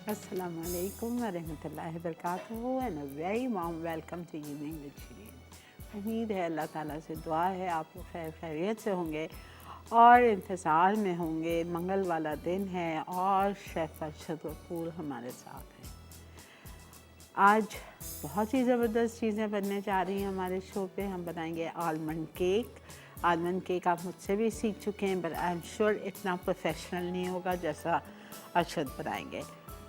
Assalamu alaikum wa rahmatullahi wa barakatuhu and a very warm welcome to Evening with Shireen। उम्मीद है अल्लाह ताला से दुआ है आप लोग खैर खैरियत से होंगे और इंतज़ार में होंगे। मंगल वाला दिन है और शेफ़ अरशद कपूर हमारे साथ हैं। आज बहुत ही ज़बरदस्त चीज़ें बनने जा रही हैं हमारे शो पे। हम बनाएंगे आलमंड केक। आलमंड केक आप मुझसे भी सीख चुके हैं, बट आई एम श्योर इतना प्रोफेशनल नहीं होगा जैसा अरशद बनाएंगे।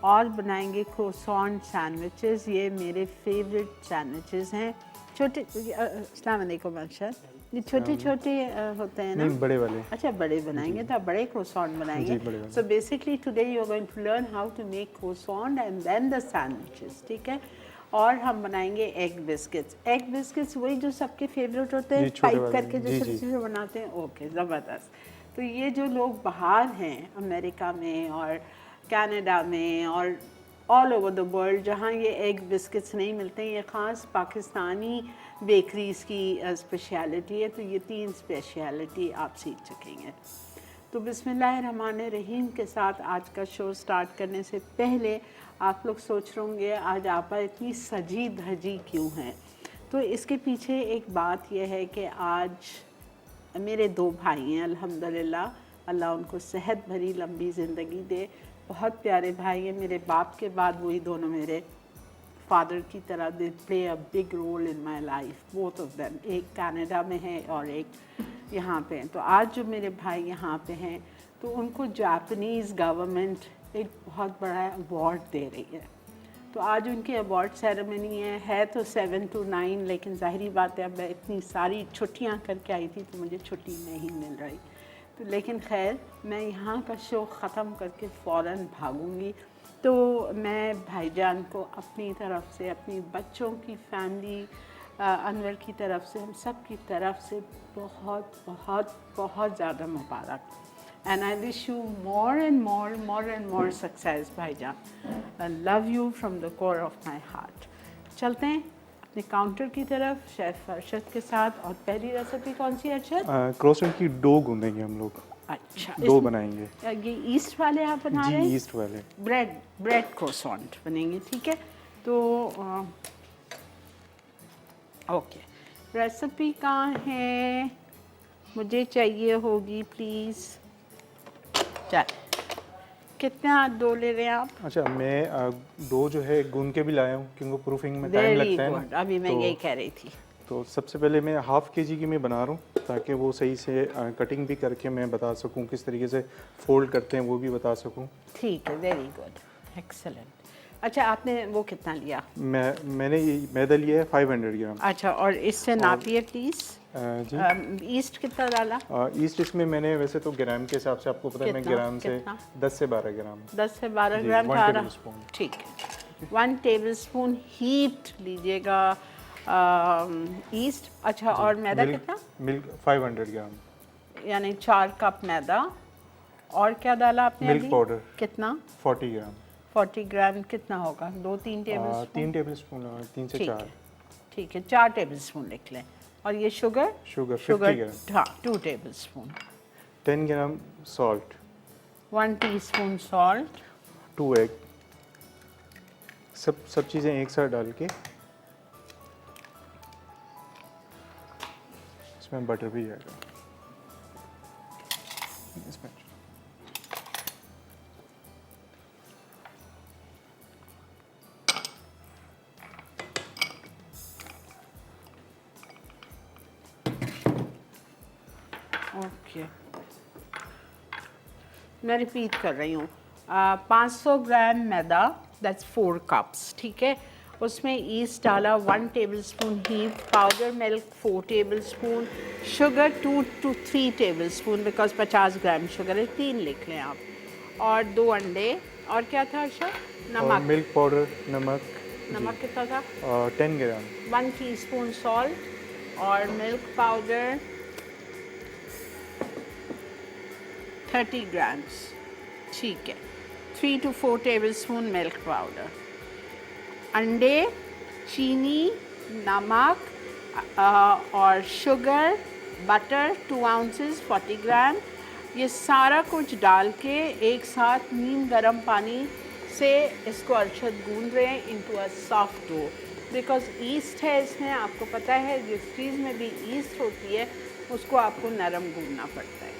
और बनाएंगे क्रोसॉन सैंडविचेस। ये मेरे फेवरेट सैंडविचेस हैं। छोटे अस्सलाम वालेकुम अरशद, ये छोटे छोटे होते हैं ना? नहीं, बड़े वाले। अच्छा, बड़े बनाएंगे तो आप बड़े क्रोसॉन बनाएंगे। So basically today you are going to learn how to make croissant and then the sandwiches, ठीक है? और हम बनाएंगे एग बिस्किट्स। एग बिस्किट्स वही जो सबके फेवरेट होते हैं, पाइप करके जो छोटे छोटे बनाते हैं। ओके, ज़बरदस्त। तो ये जो लोग बाहर हैं अमेरिका में और कनाडा में और ऑल ओवर द वर्ल्ड जहाँ ये एग बिस्किट्स नहीं मिलते हैं, ये ख़ास पाकिस्तानी बेकरीज़ की स्पेशलिटी है। तो ये 3 स्पेशलिटी आप सीख सकेंगे। तो बिस्मिल्लाहिर्रहमानिर्रहीम के साथ आज का शो स्टार्ट करने से पहले आप लोग सोच रहे होंगे आज आपा इतनी सजी धजी क्यों है। तो इसके पीछे एक बात यह है कि आज मेरे 2 भाई हैं अल्हम्दुलिल्लाह, अल्लाह उनको सेहत भरी लंबी ज़िंदगी दे। बहुत प्यारे भाई हैं, मेरे बाप के बाद वही दोनों मेरे फादर की तरह they play a big role in my life, both of them. एक कनाडा में है और एक यहाँ पे हैं। तो आज जो मेरे भाई यहाँ पे हैं तो उनको जापानीज़ गवर्नमेंट एक बहुत बड़ा अवार्ड दे रही है। तो आज उनकी अवार्ड सेरेमनी है तो 7 to 9, लेकिन ज़ाहिरी बात है अब मैं इतनी सारी छुट्टियाँ करके आई थी तो मुझे छुट्टी नहीं मिल रही। तो लेकिन खैर मैं यहाँ का शो ख़त्म करके फ़ौरन भागूंगी। तो मैं भाईजान को अपनी तरफ से, अपनी बच्चों की फैमिली, अनवर की तरफ से, हम सब की तरफ से बहुत बहुत बहुत ज़्यादा मुबारक। And I wish you more and more success, भाईजान। I love you from the core of my heart। चलते हैं अपने काउंटर की तरफ शेफ़ अरशद के साथ। और पहली रेसिपी कौन सी है अरशद? क्रोसेंट की डो गूंदेंगे हम लोग। अच्छा, डो बनाएंगे। ये ईस्ट वाले आप बना रहे हैं? जी, ईस्ट वाले। ब्रेड क्रोसेंट बनेंगे, ठीक है? तो ओके, रेसिपी कहाँ है? मुझे चाहिए होगी प्लीज़। चल, कितना डो ले रहे हैं आप? अच्छा, मैं डो जो है गूंद के भी लाया हूँ क्योंकि प्रूफिंग में टाइम लगता है ना। अभी मैं यही कह रही थी। तो सबसे पहले मैं हाफ़ kg की मैं बना रहा हूँ ताकि वो सही से कटिंग भी करके मैं बता सकूँ, किस तरीके से फोल्ड करते हैं वो भी बता सकूँ। ठीक है, वेरी गुड, एक्सेलेंट। अच्छा, आपने वो कितना लिया? मैंने ये मैदा लिया है 500 ग्राम। अच्छा, और इससे नापिए प्लीज़। जी। ईस्ट कितना डाला? ईस्ट इसमें मैंने वैसे तो ग्राम के हिसाब से, आपको पता है मैं ग्राम से 10 से 12 ग्राम। 10 से 12 ग्राम का रहा। ठीक है, 1 टेबलस्पून हीट लीजिएगा ईस्ट। अच्छा, और मैदा कितना? मिल्क 500 ग्राम, यानी 4 कप मैदा। और क्या डाला आपने? मिल्क पाउडर कितना? 40 ग्राम। 40 ग्राम कितना होगा? 2-3 टेबलस्पून? 3 टेबलस्पून, 3 से 4। ठीक है, 4 टेबलस्पून लिख लें। और ये शुगर? 50 ग्राम। हाँ, 2 टेबलस्पून। 10 ग्राम सॉल्ट। 1 teaspoon salt. 2 एग। सब चीज़ें एक साथ डाल के इसमें बटर भी जाएगा इसमें। ओके, मैं रिपीट कर रही हूँ। 500 ग्राम मैदा, दैट्स 4 कप्स, ठीक है? उसमें ईस्ट डाला 1 tablespoon, heat powder milk 4 tablespoon, sugar 2 to 3 tablespoon, because 50 gram sugar है, 3 लिख लें आप। और 2 अंडे। और क्या था अच्छा? नमक। मिल्क पाउडर, नमक कितना था? 10 ग्राम। 1 टीस्पून सॉल्ट और मिल्क पाउडर 30 ग्राम्स, ठीक है। 3 to 4 टेबलस्पून मिल्क पाउडर, अंडे, चीनी, नमक और शुगर, बटर 2 ounces 40 ग्राम। ये सारा कुछ डाल के एक साथ नीम गर्म पानी से इसको अरशद गूंद रहे हैं into a soft dough. Because yeast है इसमें, आपको पता है जिस चीज़ में भी ईस्ट होती है उसको आपको नरम गूंदना पड़ता है।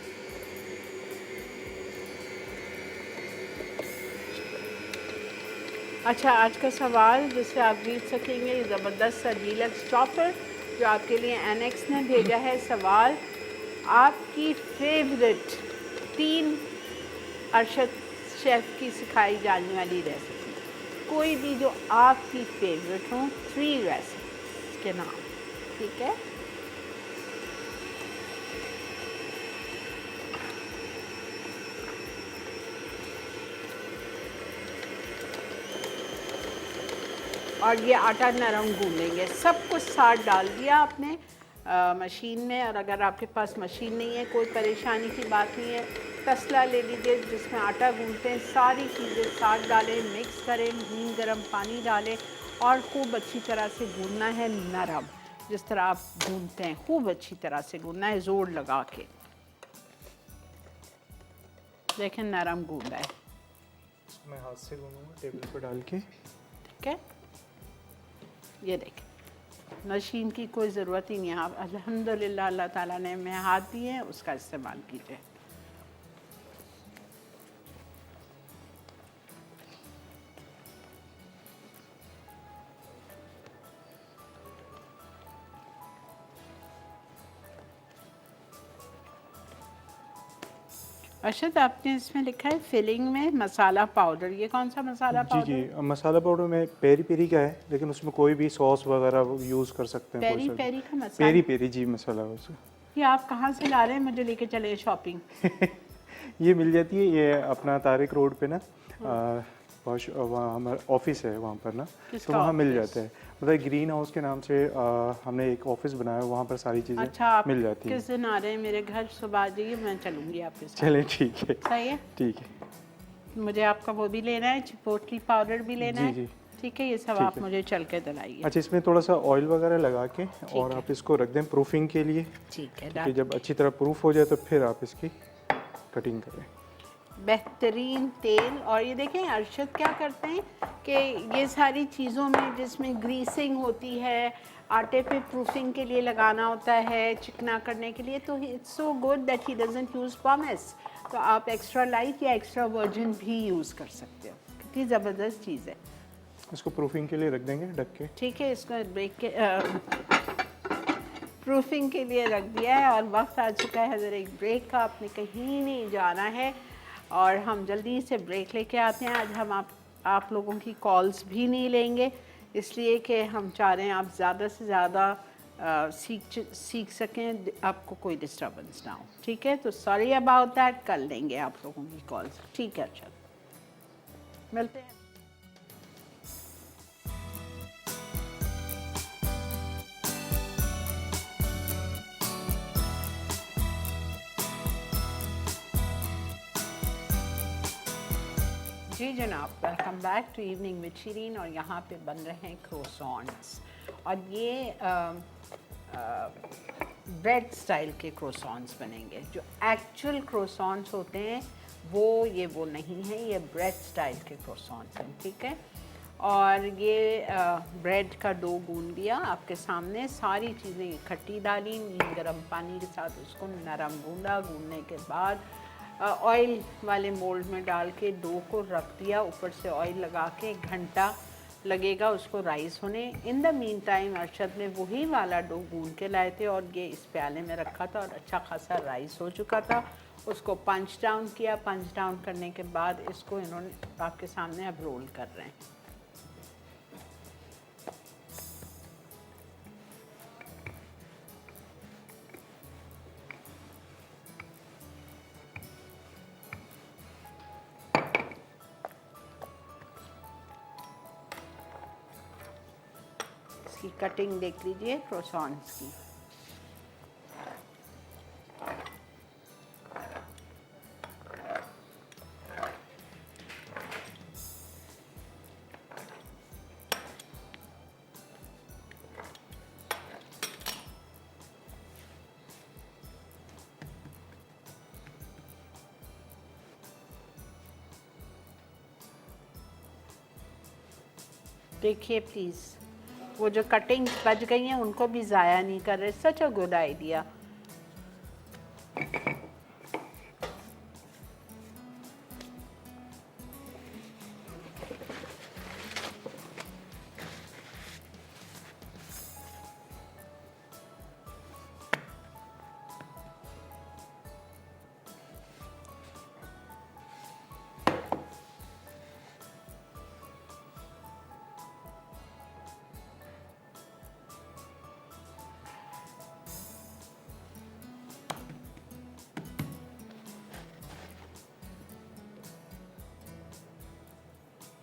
अच्छा, आज का सवाल जिससे आप जीत सकेंगे ज़बरदस्त सा डीलक्स चॉपर जो आपके लिए एनेक्स ने भेजा है। सवाल, आपकी फेवरेट 3 अरशद शेफ़ की सिखाई जाने वाली रेसिपी, कोई भी जो आपकी फेवरेट हो, 3 रेसिपीज़ के नाम, ठीक है। और ये आटा नरम गूंदेंगे, सब कुछ साथ डाल दिया आपने मशीन में। और अगर आपके पास मशीन नहीं है, कोई परेशानी की बात नहीं है, तसला ले लीजिए जिसमें आटा गूंदते हैं, सारी चीज़ें साथ डालें, मिक्स करें, नीम गर्म पानी डालें और खूब अच्छी तरह से गूंदना है नरम, जिस तरह आप गूंदते हैं खूब अच्छी तरह से गूंदना है, ज़ोर लगा के। देखें नरम गूंदा है। मैं हाथ से गूंदूंगा टेबल पर डाल के, ठीक है। ये देखें, मशीन की कोई ज़रूरत ही नहीं है। आप अल्हम्दुलिल्लाह अल्लाह ताला ने हमें हाथ दिए हैं, उसका इस्तेमाल कीजिए। अरशद, आपने इसमें लिखा है फिलिंग में मसाला पाउडर, ये कौन सा मसाला जी पाउडर? जी, मसाला पाउडर में पेरी पेरी का है, लेकिन उसमें कोई भी सॉस वगैरह यूज़ कर सकते हैं। पेरी कोई पेरी का मसाला? पेरी पेरी जी मसाला वैसे। ये आप कहाँ से ला रहे हैं? मुझे लेके चले शॉपिंग। ये मिल जाती है, ये अपना तारिक रोड पे ना, वहाँ हमारा ऑफिस है वहाँ पर ना, तो वहाँ मिल जाता है। मतलब ग्रीन हाउस के नाम से हमने एक ऑफिस बनाया है, वहाँ पर सारी चीज़ें अच्छा, आप मिल जाती हैं। किस दिन आ रहे हैं मेरे घर? सुबह आ जाइए, मैं चलूँगी आपके साथ। चलें ठीक है। सही है, ठीक है। मुझे आपका वो भी लेना है, चिपोटली पाउडर भी लेना जी है। जी ठीक है, ये सब आप मुझे चल के दिलाइए। अच्छा, इसमें थोड़ा सा ऑयल वगैरह लगा के और आप इसको रख दें प्रूफिंग के लिए। ठीक है, कि जब अच्छी तरह प्रूफ हो जाए तो फिर आप इसकी कटिंग करें। बेहतरीन तेल। और ये देखें अरशद क्या करते हैं कि ये सारी चीज़ों में जिसमें ग्रीसिंग होती है, आटे पे प्रूफिंग के लिए लगाना होता है, चिकना करने के लिए, तो it's so good that he doesn't use pomace. तो आप एक्स्ट्रा लाइट या एक्स्ट्रा वर्जिन भी यूज़ कर सकते हो। कितनी ज़बरदस्त चीज़ है। इसको प्रूफिंग के लिए रख देंगे ढक के। ठीक है, इसको ब्रेक के प्रूफिंग के लिए रख दिया है और वक्त आ चुका है हज़र एक ब्रेक का। आपने कहीं नहीं जाना है और हम जल्दी से ब्रेक लेके आते हैं। आज हम आप लोगों की कॉल्स भी नहीं लेंगे, इसलिए कि हम चाह रहे हैं आप ज़्यादा से ज़्यादा सीख सकें, आपको कोई डिस्टर्बेंस ना हो। ठीक है, तो सॉरी अबाउट दैट, कल लेंगे आप लोगों की कॉल्स। ठीक है, चलो मिलते हैं। जी जनाब, welcome back to evening with Shireen. और यहाँ पे बन रहे हैं क्रोसॉन्स, और ये ब्रेड स्टाइल के क्रोसॉन्स बनेंगे। जो एक्चुअल क्रोसॉन्स होते हैं वो नहीं है, ये ब्रेड स्टाइल के क्रोसॉन्स हैं। ठीक है, और ये ब्रेड का डो गूंद दिया आपके सामने, सारी चीज़ें इकट्ठी डाली, नीम गर्म पानी के साथ उसको नरम गूंदा। गूंदने के बाद ऑयल वाले मोल्ड में डाल के डो को रख दिया, ऊपर से ऑयल लगा के। घंटा लगेगा उसको राइस होने। In the mean time Arshad ने वही वाला डो गूंद के लाए थे और ये इस प्याले में रखा था और अच्छा खासा राइस हो चुका था। उसको पंच डाउन किया। पंच डाउन करने के बाद इसको इन्होंने आपके सामने अब रोल कर रहे हैं। इसकी कटिंग देख लीजिए क्रोसॉन्स की। देखिए प्लीज़, वो जो कटिंग्स बच गई हैं उनको भी ज़ाया नहीं कर रहे। सच अ गुड आइडिया।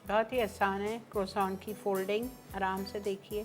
बहुत ही आसान है क्रोसॉन की फोल्डिंग, आराम से देखिए।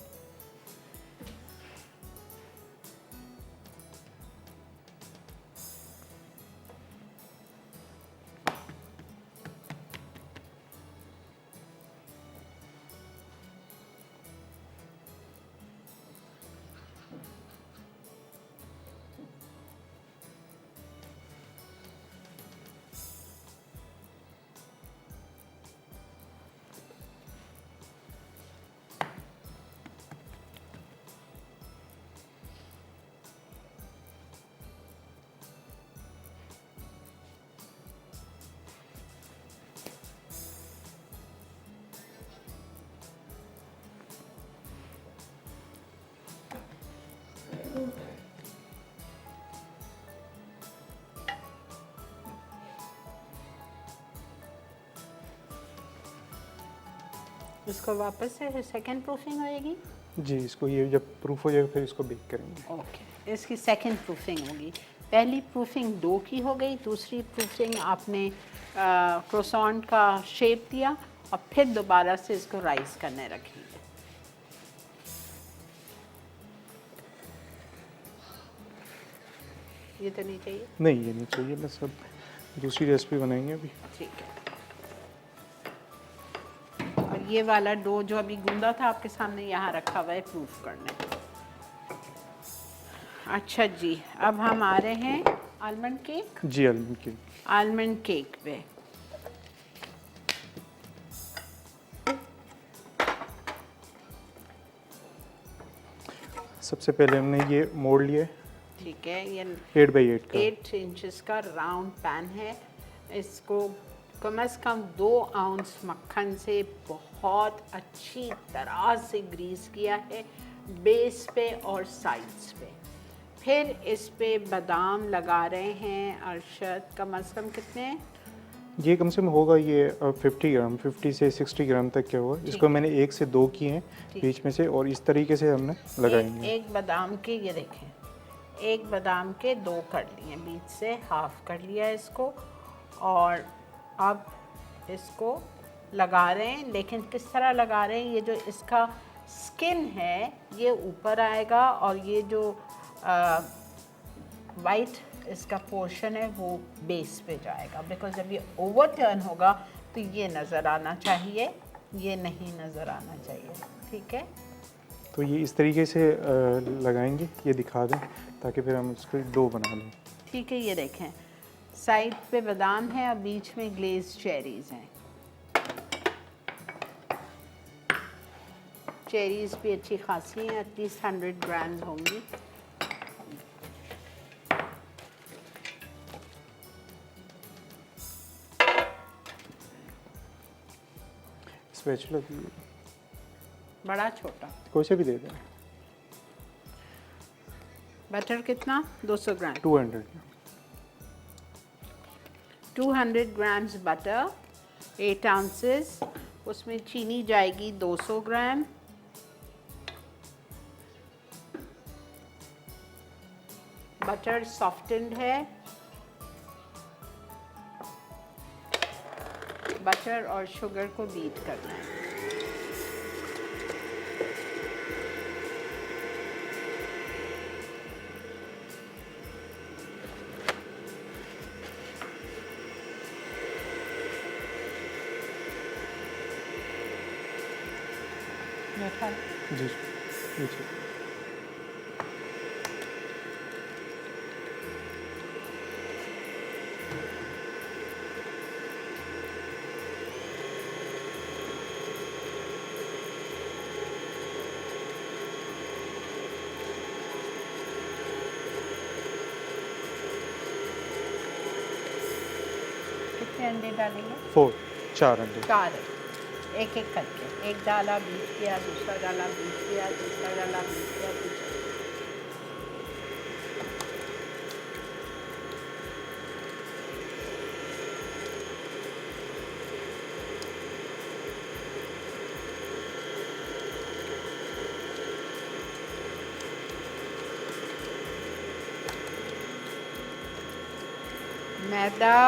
इसको वापस से सेकंड प्रूफिंग होएगी। जी, इसको ये जब प्रूफ हो जाएगा फिर इसको बेक करेंगे। ओके, इसकी सेकंड प्रूफिंग होगी। पहली प्रूफिंग डो की हो गई, दूसरी प्रूफिंग आपने क्रोसॉन का शेप दिया और फिर दोबारा से इसको राइस करने रखेंगे। ये तो नहीं चाहिए? नहीं, ये नहीं चाहिए, बस अब दूसरी रेसिपी बनाएंगे अभी। ठीक है। और ये वाला डो जो अभी गूंदा था आपके सामने यहाँ रखा हुआ है प्रूफ करने। अच्छा जी, अब हम आ रहे हैं आलमंड केक। जी, आलमंड केक। आलमंड केक पे सबसे पहले हमने ये मोड़ लिया है। ठीक है, ये 8 बाई 8 का 8 इंचेस का राउंड पैन है। इसको कम से कम 2 आउंस मक्खन से बहुत अच्छी तरह से ग्रीस किया है, बेस पे और साइड्स पे। फिर इस पे बादाम लगा रहे हैं अरशद, कम से कम कितने? ये कम से कम होगा ये 50 ग्राम, 50 से 60 ग्राम तक क्या होगा। इसको मैंने 1 से 2 किए हैं बीच में से, और इस तरीके से हमने लगाएंगे। एक बादाम के, ये देखें, एक बादाम के 2 कर लिए, बीच से हाफ कर लिया इसको, और अब इसको लगा रहे हैं। लेकिन किस तरह लगा रहे हैं, ये जो इसका स्किन है ये ऊपर आएगा और ये जो वाइट इसका पोर्शन है वो बेस पे जाएगा। बिकॉज जब ये ओवरटर्न होगा तो ये नज़र आना चाहिए, ये नहीं नज़र आना चाहिए। ठीक है, तो ये इस तरीके से लगाएंगे, ये दिखा दें ताकि फिर हम इसको डो बना लें। ठीक है, ये देखें साइड पे बादाम है और बीच में ग्लेज चेरीज़ हैं। चेरीज़ भी अच्छी खासी हैं, एटलीस्ट 100 ग्राम्स होंगी। स्पैचुला भी बड़ा छोटा, कोई से भी दे दें। बटर कितना? 200 ग्राम। 200 200 ग्राम्स बटर, 8 आउंसेस। उसमें चीनी जाएगी 200 ग्राम, बटर सॉफ्टेंड है, बटर और शुगर को बीट करना है। जी, नीचे। कितने अंडे डालेंगे? 4 अंडे। 4, एक एक करके, एक डाला बीट किया, दूसरा डाला बीट किया, तीसरा डाला बीट किया, तीसरा। मैदा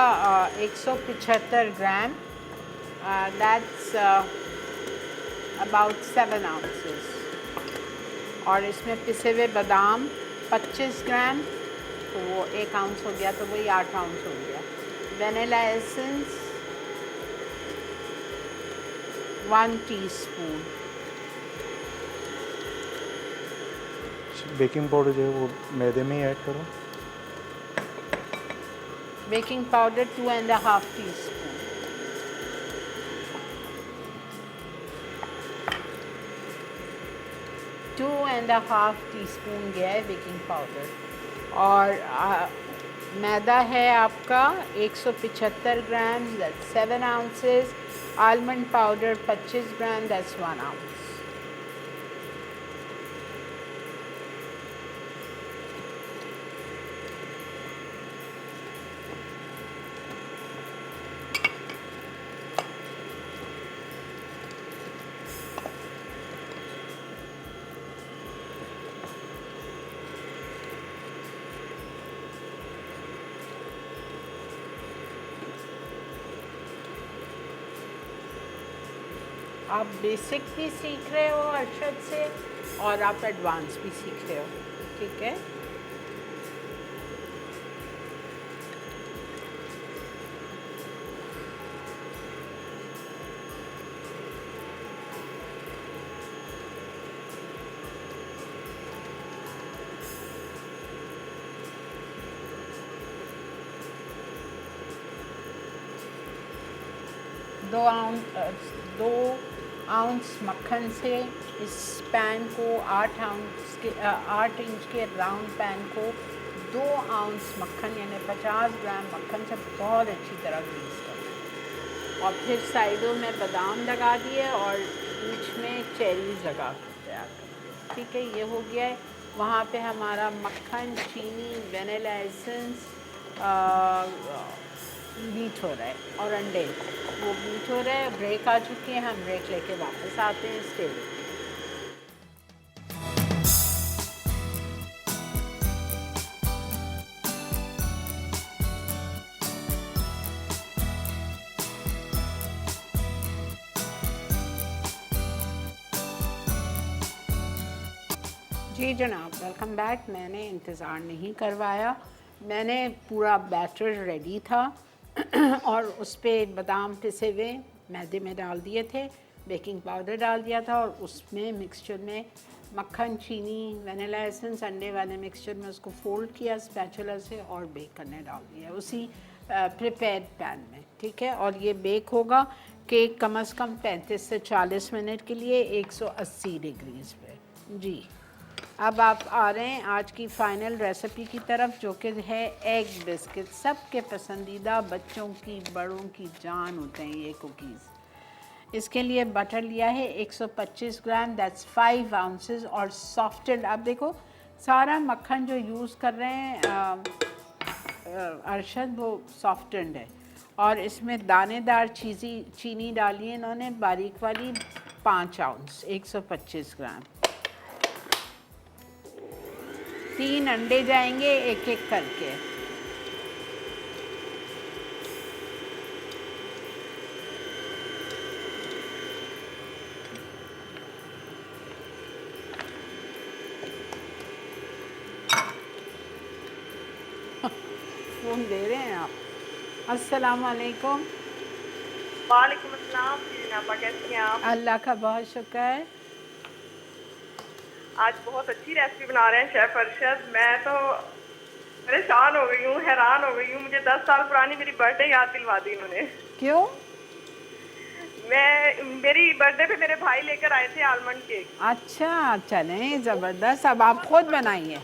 175 ग्राम, दैट्स अबाउट 7 ounces। और इसमें पिसे हुए बादाम 25 ग्राम, तो वो 1 ounce हो गया, तो वही 8 ounce हो गया। Vanilla essence 1 teaspoon. Baking powder जो है वो मैदे में ही ऐड करो। Baking powder 2.5 teaspoon. Two and half teaspoon गया है बेकिंग पाउडर। और मैदा है आपका 175 gram, that's 7 ounces। Almond powder 25 gram, that's 1 ounce। आप बेसिक भी सीख रहे हो अरशद से, और आप एडवांस भी सीख रहे हो, ठीक है। दो आउंस मक्खन से इस पैन को 8 इंच के राउंड पैन को 2 आउंस मक्खन यानी 50 ग्राम मक्खन से बहुत अच्छी तरह ग्रीस करना है। और फिर साइडों में बादाम लगा दिए और बीच में चेरीज लगा कर तैयार कर। ठीक है, ये हो गया है। वहाँ पे हमारा मक्खन, चीनी, वनीला एसेंस बीट हो रहा है, और अंडे वो बीट हो रहे हैं। ब्रेक आ चुकी है, हम ब्रेक लेके वापस आते हैं। Stay with me. जी जनाब, वेलकम बैक। मैंने इंतज़ार नहीं करवाया, मैंने पूरा बैटर रेडी था और उस पर बादाम पिसे हुए मैदे में डाल दिए थे, बेकिंग पाउडर डाल दिया था, और उसमें मिक्सचर में मक्खन, चीनी, वनीला एसेंस, अंडे वाले मिक्सचर में उसको फोल्ड किया स्पैचुला से और बेक करने डाल दिया उसी प्रिपेयर्ड पैन में। ठीक है, और ये बेक होगा केक कम से कम 35 से 40 मिनट के लिए 180 डिग्रीज़ पे। जी, अब आप आ रहे हैं आज की फ़ाइनल रेसिपी की तरफ, जो कि है एग बिस्किट। सबके पसंदीदा, बच्चों की, बड़ों की जान होते हैं ये कुकीज़। इसके लिए बटर लिया है 125 ग्राम, दैट्स 5 ounces, और सॉफ्टेड। आप देखो सारा मक्खन जो यूज़ कर रहे हैं अरशद, वो सॉफ्टेंड है। और इसमें दानेदार चीनी डाली है इन्होंने, बारीक वाली, 5 ounce, 125 ग्राम। 3 अंडे जाएंगे एक एक करके। फ़ोन दे रहे हैं आप। अस्सलाम वालेकुम। वालेकुम अस्सलाम। आपा कैसी हैं आप? अल्लाह का बहुत शुक्र है। आज बहुत अच्छी रेसिपी बना रहे हैं शेफ़ अरशद। मैं तो परेशान हो गई हूँ, हैरान हो गई हूँ। मुझे 10 साल पुरानी मेरी बर्थडे याद दिलवा दी इन्होंने। क्यों? मेरी बर्थडे पे मेरे भाई लेकर आए थे आलमंड केक। अच्छा, चलें, ज़बरदस्त। अब आप खुद बनाइए।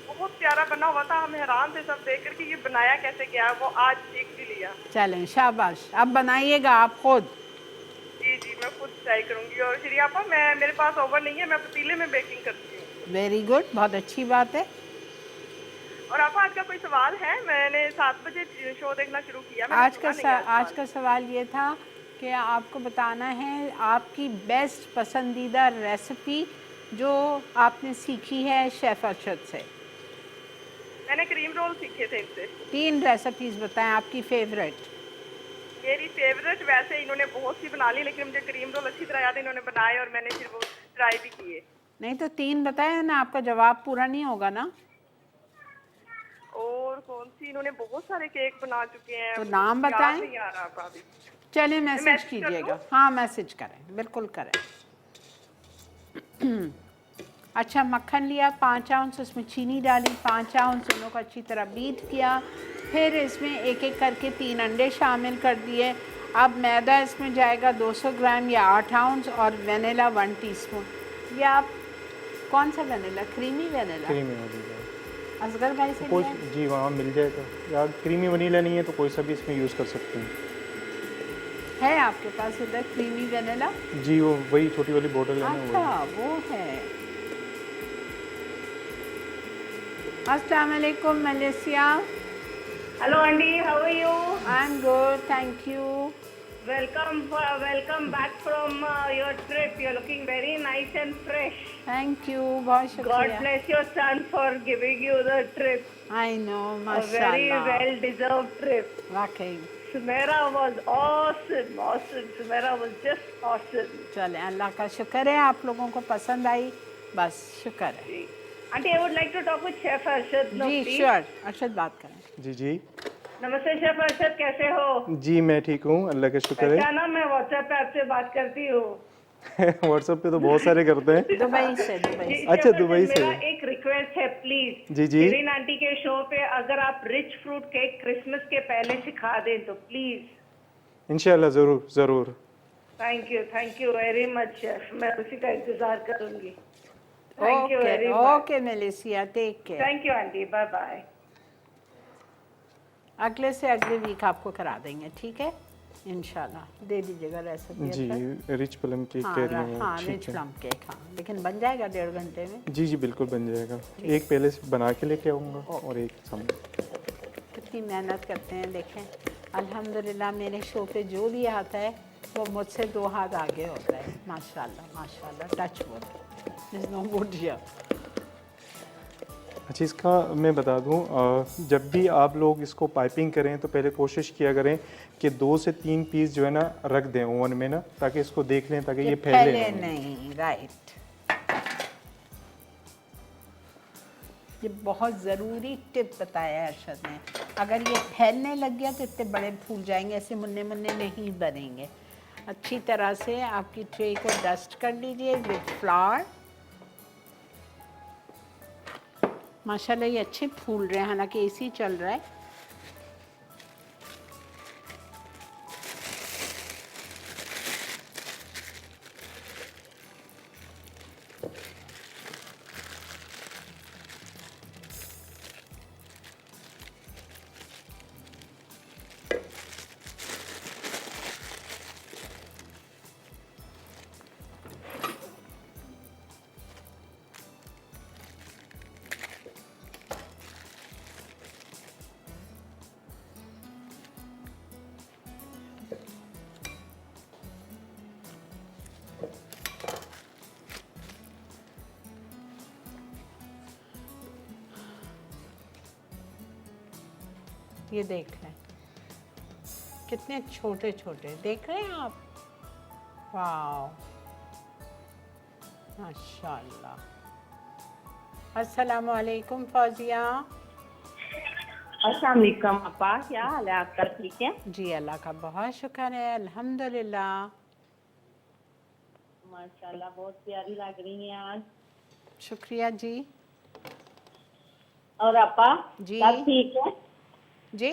बहुत प्यारा बना हुआ था, हम हैरान थे सब देख कर कि ये बनाया कैसे गया। वो आज केक भी शुक्रिया। चलें, शाबाश। अब बनाइएगा आप खुद। जी जी, मैं खुद ट्राई करूंगी। और श्री आपा, मेरे पास ओवन नहीं है, मैं पतीले में बेकिंग करती हूँ। वेरी गुड, बहुत अच्छी बात है। और आपा, आज का कोई सवाल है? मैंने 7 बजे शो देखना शुरू किया, मैंने सुना नहीं आज का सवाल ये था कि आपको बताना है आपकी बेस्ट पसंदीदा रेसिपी जो आपने सीखी है शेफ़ अरशद से। मैंने क्रीम रोल सीखे थे इनसे। 3 रेसिपीज़ बताएं आपकी फेवरेट। मेरी फेवरेट, वैसे इन्होंने बहुत सी बना ली, लेकिन मुझे क्रीम रोल अच्छी तरह याद है, इन्होंने बनाए और मैंने फिर वो ट्राई भी किए। नहीं तो 3 बताएं ना, आपका जवाब पूरा नहीं होगा ना। और कौन सी? इन्होंने बहुत सारे केक बना चुके हैं, तो मुझे नाम याद बताएं। नहीं आ रहा आपका अभी। चलिए मैसेज मैसेज कर कीजिएगा। दूं? हाँ मैसेज करें, बिल्कुल करें। अच्छा, मक्खन लिया 5 आउंस, उसमें चीनी डाली 5 आउंस, दोनों को अच्छी तरह बीट किया। फिर इसमें एक एक करके 3 अंडे शामिल कर दिए। अब मैदा इसमें जाएगा 200 ग्राम या 8 आउंस, और वेनिला 1 टीस्पून। ये आप कौन सा vanilla? Creamy vanilla? Creamy vanilla Asgar भाई से कोई, लिया है? जी वहाँ मिल जाएगा। या क्रीमी वनीला नहीं है तो कोई सा भी इसमें यूज़ कर सकते हैं। है आपके पास इधर क्रीमी वेनिला? जी वो वही छोटी वाली बोतल है ना, अच्छा वो है। अस्सलाम वालेकुम Malaysia. Hello aunty, how are you? I am good, thank you. Welcome back from your trip. You're looking very nice and fresh. Thank you, बहुत God शुक्रिया। bless your son for giving you the trip. I know, A very माशाल्लाह। well deserved trip. वाकई। Sumaira was awesome. Sumaira was just awesome. चले, अल्लाह का शुक्र है आप लोगों को पसंद आई, बस शुक्र है। Auntie, I would like to talk with Chef Arshad now, जी please. श्योर, अरशद बात करें। जी जी नमस्ते शेफ अर्शद, कैसे हो? जी मैं ठीक हूँ, अल्लाह का शुक्र है। पहचाना, मैं व्हाट्सएप पे आपसे बात करती हूँ। व्हाट्सएप पे तो बहुत सारे करते हैं। दुबई से, दुबई से। अच्छा, दुबई से। मेरा एक रिक्वेस्ट है प्लीज। जी, जी। शिरीन आंटी के शो पे अगर आप रिच फ्रूट केक क्रिसमस के पहले सिखा दें तो प्लीज। इंशाल्लाह ज़रूर ज़रूर। Thank you very much chef, मैं उसी का इंतजार करूंगी। Thank you very okay much. Okay Malaysia, take care. Thank you aunty, bye bye. अगले से अगले वीक आपको करा देंगे, ठीक है इंशाल्लाह। दे दीजिएगा रेसिपी। जी रिच प्लम केक हाँ कह रही हैं, हाँ, ठीक रिच है। प्लम केक, हाँ, लेकिन बन जाएगा 1.5 घंटे में। जी जी बिल्कुल बन जाएगा। एक पहले से बना के लेके आऊँगा और एक सामने। कितनी मेहनत करते हैं देखें। अल्हम्दुलिल्लाह मेरे शो पे जो भी आता है वो मुझसे 2 हाथ आगे होता है। माशाल्लाह माशाल्लाह, touch wood, is no wood here. अच्छा, इसका मैं बता दूं, जब भी आप लोग इसको पाइपिंग करें तो पहले कोशिश किया करें कि 2 से 3 पीस जो है ना रख दें ओवन में ना, ताकि इसको देख लें ताकि ये फैले नहीं। राइट, ये बहुत ज़रूरी टिप बताया है अरशद ने। अगर ये फैलने लग गया तो इतने बड़े फूल जाएंगे, ऐसे मुन्ने मुन्ने नहीं बनेंगे। अच्छी तरह से आपकी ट्रे को डस्ट कर लीजिए विद फ्लावर। माशाल्लाह ये अच्छे फूल रहे हैं, हालांकि एसी चल रहा है। ये देख लें कितने छोटे छोटे, देख रहे हैं आप? वाह माशाल्लाह। अस्सलाम वालेकुम फौजिया। अस्सलाम वालेकुम अपा, क्या हाल है आपका? ठीक है जी अल्लाह का बहुत शुक्र है, अल्हम्दुलिल्लाह। माशाल्लाह, बहुत प्यारी लग रही हैं आज। शुक्रिया जी। और अपा जी। सब ठीक है? जी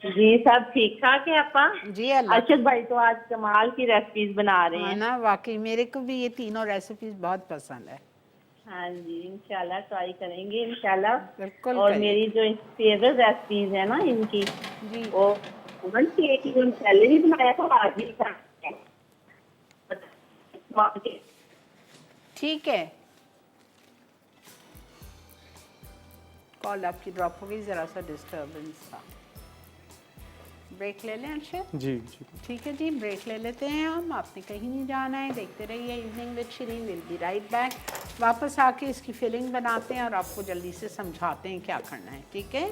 जी सब ठीक ठाक है अपा। जी अल्लाह। अर्शद भाई तो आज कमाल की रेसिपीज बना रहे हाँ हैं। ना, वाकई मेरे को भी ये तीनों रेसिपीज बहुत पसंद है। हाँ जी, इंशाल्लाह ट्राई करेंगे इंशाल्लाह। बिल्कुल और करिए। मेरी जो फेवरेट रेसिपीज है ना इनकी, जी वो 180 दिन पहले भी बनाया था, आज भी बनाया। ठीक है, कॉल आपकी ड्रॉप हो गई, ज़रा सा डिस्टर्बेंस था। ब्रेक ले लें अर्शद? जी जी। ठीक है जी, ब्रेक ले लेते हैं हम, आपने कहीं नहीं जाना है, देखते रहिए evening with Shireen, will be right back. वापस आके इसकी फिलिंग बनाते हैं और आपको जल्दी से समझाते हैं क्या करना है, ठीक है?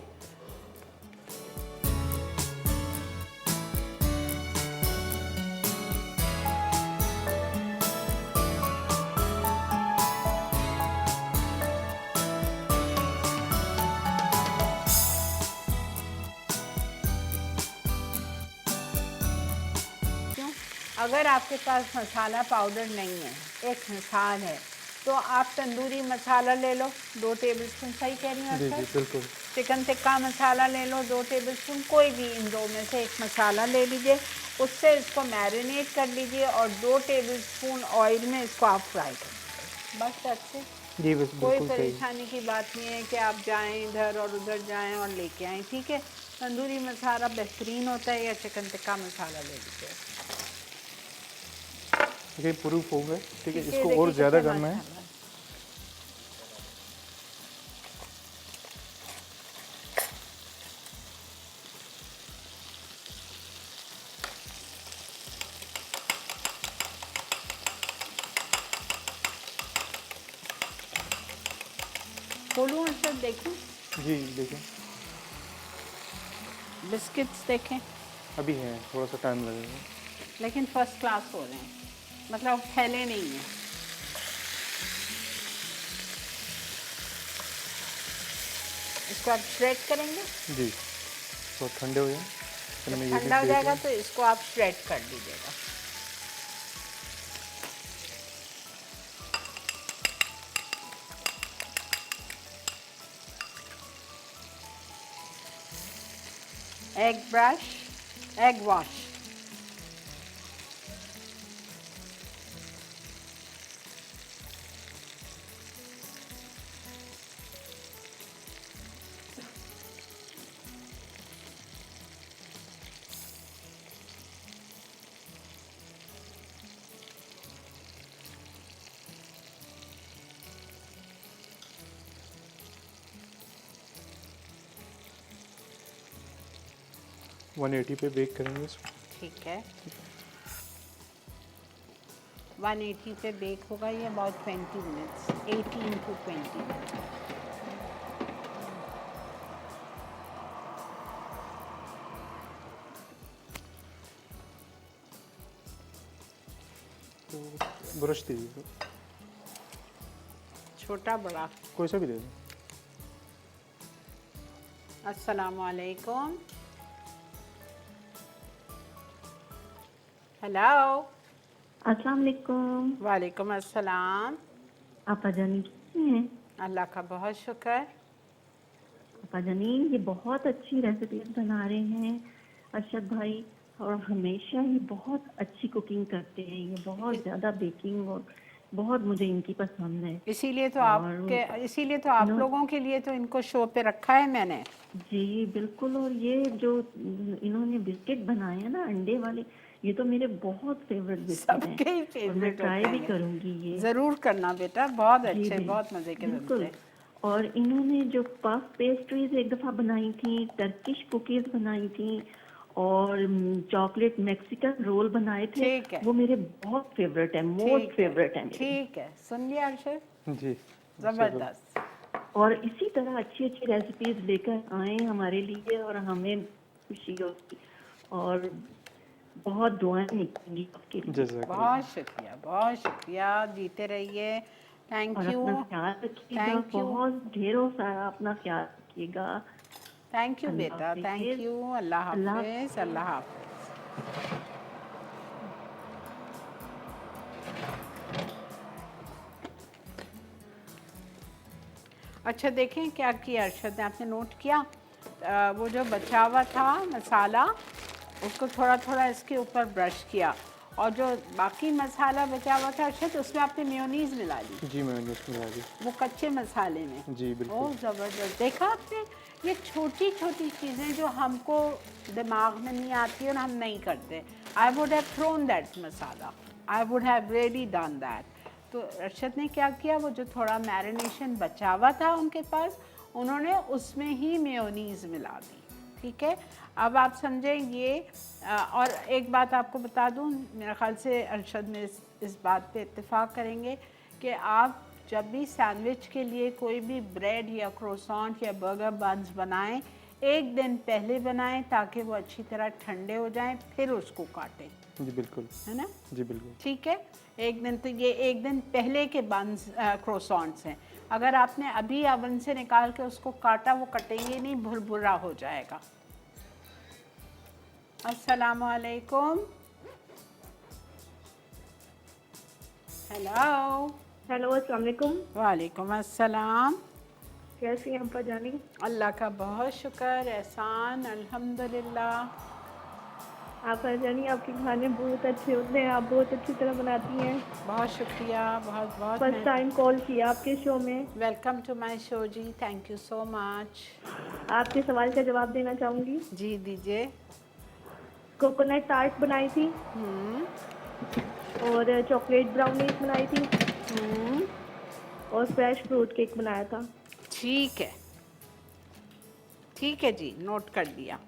अगर आपके पास मसाला पाउडर नहीं है, एक मिसाल है, तो आप तंदूरी मसाला ले लो 2 टेबलस्पून, सही कह रही हैं जी सर? बिल्कुल। चिकन टिक्का मसाला ले लो 2 टेबलस्पून, कोई भी इन 2 में से एक मसाला ले लीजिए, उससे इसको मैरिनेट कर लीजिए और 2 टेबलस्पून ऑयल में इसको आप फ्राई कर लीजिए, बस अच्छे। जी बस कोई बिल्कुल सही। परेशानी की बात नहीं है कि आप जाएं इधर और उधर जाएं और लेके आएं, ठीक है? तंदूरी मसाला बेहतरीन होता है, या चिकन टिक्का मसाला ले लीजिए। ये प्रूफ हो गए, ठीक है। ठीक इसको देखिए और ज़्यादा कितना करना है। मसाला खोलूं अर्शद, देखें जी देखें, बिस्किट्स देखें, अभी है, थोड़ा सा टाइम लगेगा। लेकिन फर्स्ट क्लास हो रहे हैं, मतलब फैले नहीं हैं। इसको आप श्रेड करेंगे, जी तो ठंडे हो जाए, फिर मैं ये भी ठंडा हो देख जाएगा लूँ। तो इसको आप श्रेड कर दीजिएगा। Egg brush, egg wash, one 180 पे बेक करेंगे इसको। ठीक है। 180 पे बेक होगा ये अबाउट 20 मिनट्स, 18 to 20 मिनट्स। तो ब्रश दीजिए, छोटा बड़ा। कोई सा भी दे दें। अस्सलामुअलैकुम। हेलो। अस्सलाम वालेकुम। वालेकुम अस्सलाम। आपा जानी कैसे हैं? अल्लाह का बहुत शुक्र। आपा जानी ये बहुत अच्छी रेसिपीज बना रहे हैं अरशद भाई, और हमेशा ही बहुत अच्छी कुकिंग करते हैं। ये बहुत ज़्यादा बेकिंग और बहुत मुझे इनकी पसंद है। इसीलिए तो और इसीलिए तो आप लोगों के लिए तो इनको शो पे रखा है मैंने। जी बिल्कुल। और ये जो इन्होंने बिस्किट बनाए हैं ना अंडे वाले, ये तो मेरे बहुत फेवरेट बिस्किट सबके ही हैं और मैं फेवरेट ट्राई होते भी हैं। करूँगी ये। जरूर करना बेटा, बहुत जी, अच्छे, जी, बहुत मजे के बिल्कुल। बनते हैं। और इन्होंने जो पफ पेस्ट्रीज एक दफ़ा बनाई थी, टर्किश कुकीज़ बनाई थी और चॉकलेट मैक्सिकन रोल बनाए थे, ठीक है। वो मेरे बहुत फेवरेट है, मोस्ट फेवरेट है मेरे। ठीक है, सुन लिया अर्शद, जी जबरदस्त। और इसी तरह अच्छी अच्छी रेसिपीज लेकर आए हमारे लिए और हमें खुशी होगी और बहुत दुआएं निकलेंगी आपके लिए। जज़ाकल्लाह। बहुत शुक्रिया, जीते रहिए। थैंक और यू, अपना ख्याल रखिएगा, थैंक यू, बहुत ढेरों सारा अपना ख्याल रखिएगा। थैंक यू अल्लाह बेटा, हाफिज़। Thank you. अल्लाह अल्लाह हाफिज, अल्लाह हाफिज। अच्छा देखें क्या किया अर्शद ने, आपने नोट किया? वो जो बचा हुआ था मसाला, उसको थोड़ा थोड़ा इसके ऊपर ब्रश किया और जो बाकी मसाला बचा हुआ था अर्शद, उसमें आपने मेयोनीज मिला दी। जी मेयोनीज मिला दी। वो कच्चे मसाले में। जी बिल्कुल। ओह ज़बरदस्त। देखा आपने, ये छोटी छोटी चीज़ें जो हमको दिमाग में नहीं आती और हम नहीं करते। I would have thrown that masala, I would have really done that. तो अर्शद ने क्या किया, वो जो थोड़ा मैरिनेशन बचा हुआ था उनके पास, उन्होंने उसमें ही मेयोनीज मिला दी। ठीक है, अब आप समझें ये। और एक बात आपको बता दूं, मेरे ख्याल से अरशद में इस बात पे इत्तेफाक करेंगे कि आप जब भी सैंडविच के लिए कोई भी ब्रेड या क्रोसॉन्ट या बर्गर बन्स बनाएं, एक दिन पहले बनाएं ताकि वो अच्छी तरह ठंडे हो जाएं, फिर उसको काटें। जी बिल्कुल। है ना? जी बिल्कुल। ठीक है, एक दिन तो ये एक दिन पहले के बन्स क्रोसॉन्ट्स हैं। अगर आपने अभी ओवन से निकाल के उसको काटा, वो कटेंगे नहीं, भुरभुरा हो जाएगा। अस्सलामु अलैकुम। हेलो। हेलो, अस्सलाम वालेकुम। वालेकुम अस्सलाम। कैसी हैं अम्पा जानी? अल्लाह का बहुत शुक्र, एहसान, अल्हम्दुलिल्लाह। आप जानी, आपके खाने बहुत अच्छे होते हैं, आप बहुत अच्छी तरह बनाती हैं। बहुत शुक्रिया, बहुत बहुत। फर्स्ट टाइम कॉल किया आपके शो में। वेलकम टू माय शो जी, थैंक यू सो मच। आपके सवाल का जवाब देना चाहूँगी। जी दीजिए। कोकोनट टार्ट बनाई थी और चॉकलेट ब्राउनीज बनाई थी और फ्रेश फ्रूट केक बनाया था। ठीक है, ठीक है जी, नोट कर दिया।